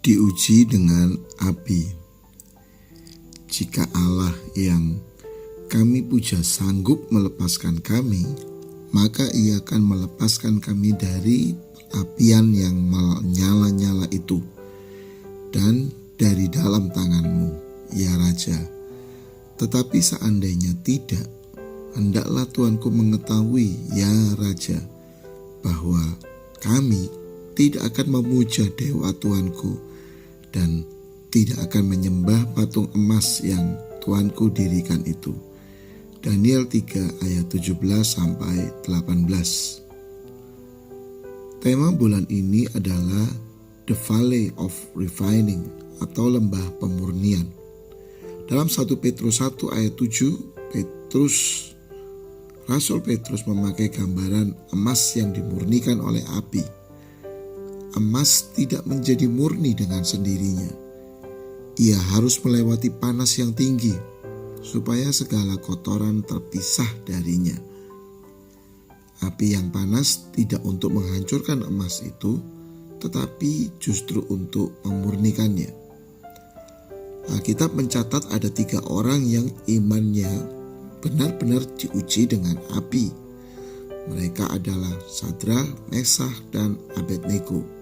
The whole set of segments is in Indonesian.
diuji dengan api. Jika Allah yang kami puja sanggup melepaskan kami, maka Ia akan melepaskan kami dari apian yang menyala-nyala itu dan dari dalam tangan-Mu, ya Raja. Tetapi seandainya tidak, hendaklah Tuanku mengetahui, ya Raja, bahwa kami tidak akan memuja dewa Tuanku dan tidak akan menyembah patung emas yang Tuanku dirikan itu. Daniel 3 ayat 17 sampai 18. Tema bulan ini adalah The Valley of Refining atau lembah pemurnian. Dalam 1 Petrus 1 ayat 7, Rasul Petrus memakai gambaran emas yang dimurnikan oleh api. Emas tidak menjadi murni dengan sendirinya. Ia harus melewati panas yang tinggi supaya segala kotoran terpisah darinya. Api yang panas tidak untuk menghancurkan emas itu, tetapi justru untuk memurnikannya. Alkitab mencatat ada 3 orang yang imannya benar-benar diuji dengan api. Mereka adalah Sadrak, Meshach, dan Abednego.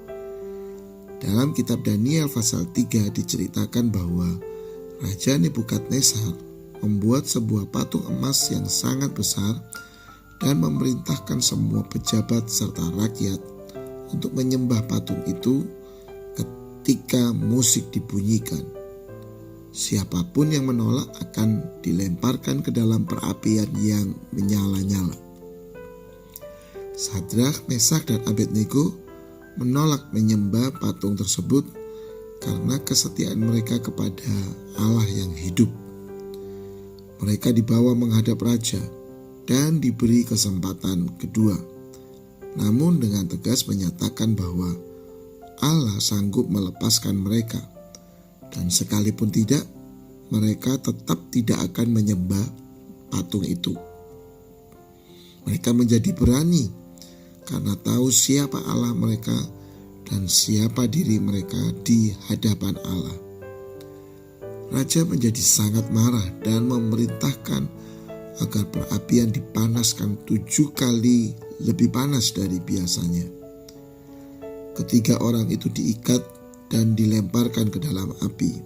Dalam kitab Daniel pasal 3 diceritakan bahwa Raja Nebukadnezar membuat sebuah patung emas yang sangat besar dan memerintahkan semua pejabat serta rakyat untuk menyembah patung itu ketika musik dibunyikan. Siapapun yang menolak akan dilemparkan ke dalam perapian yang menyala-nyala. Sadrak, Meshach, dan Abednego menolak menyembah patung tersebut karena kesetiaan mereka kepada Allah yang hidup. Mereka dibawa menghadap raja dan diberi kesempatan kedua, namun dengan tegas menyatakan bahwa Allah sanggup melepaskan mereka, dan sekalipun tidak, mereka tetap tidak akan menyembah patung itu. Mereka menjadi berani karena tahu siapa Allah mereka dan siapa diri mereka di hadapan Allah. Raja menjadi sangat marah dan memerintahkan agar perapian dipanaskan 7 kali lebih panas dari biasanya. Ketiga orang itu diikat dan dilemparkan ke dalam api.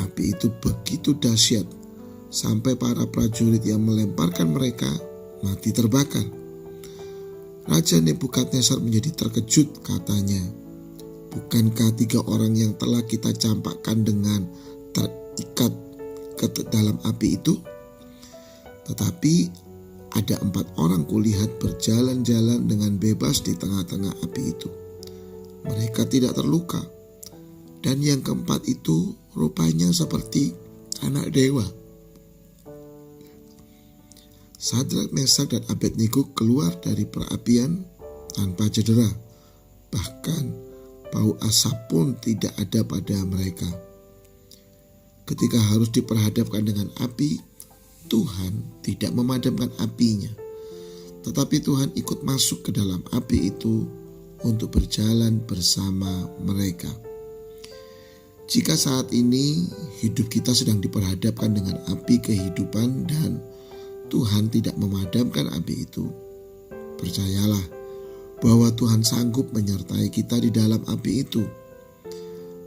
Api itu begitu dahsyat sampai para prajurit yang melemparkan mereka mati terbakar. Raja Nebukadnezar menjadi terkejut, katanya, "Bukankah 3 orang yang telah kita campakkan dengan terikat ke dalam api itu? Tetapi ada 4 orang kulihat berjalan-jalan dengan bebas di tengah-tengah api itu. Mereka tidak terluka. Dan yang keempat itu rupanya seperti anak dewa." Sadrak, Meshach, dan Abednego keluar dari perapian tanpa cedera. Bahkan bau asap pun tidak ada pada mereka. Ketika harus diperhadapkan dengan api, Tuhan tidak memadamkan apinya. Tetapi Tuhan ikut masuk ke dalam api itu untuk berjalan bersama mereka. Jika saat ini hidup kita sedang diperhadapkan dengan api kehidupan dan Tuhan tidak memadamkan api itu, percayalah bahwa Tuhan sanggup menyertai kita di dalam api itu.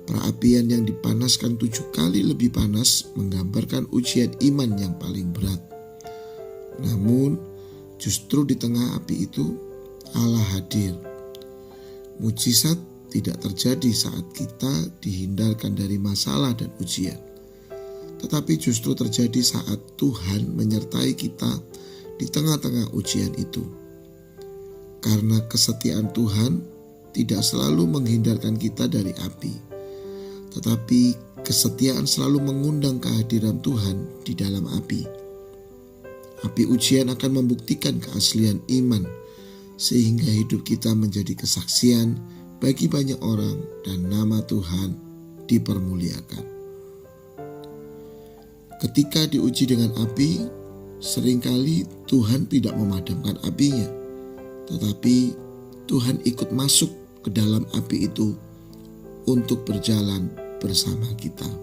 Perapian yang dipanaskan 7 kali lebih panas menggambarkan ujian iman yang paling berat. Namun justru di tengah api itu Allah hadir. Mujizat tidak terjadi saat kita dihindarkan dari masalah dan ujian, tetapi justru terjadi saat Tuhan menyertai kita di tengah-tengah ujian itu. Karena kesetiaan Tuhan tidak selalu menghindarkan kita dari api, tetapi kesetiaan selalu mengundang kehadiran Tuhan di dalam api. Api ujian akan membuktikan keaslian iman, sehingga hidup kita menjadi kesaksian bagi banyak orang dan nama Tuhan dipermuliakan. Ketika diuji dengan api, seringkali Tuhan tidak memadamkan apinya, tetapi Tuhan ikut masuk ke dalam api itu untuk berjalan bersama kita.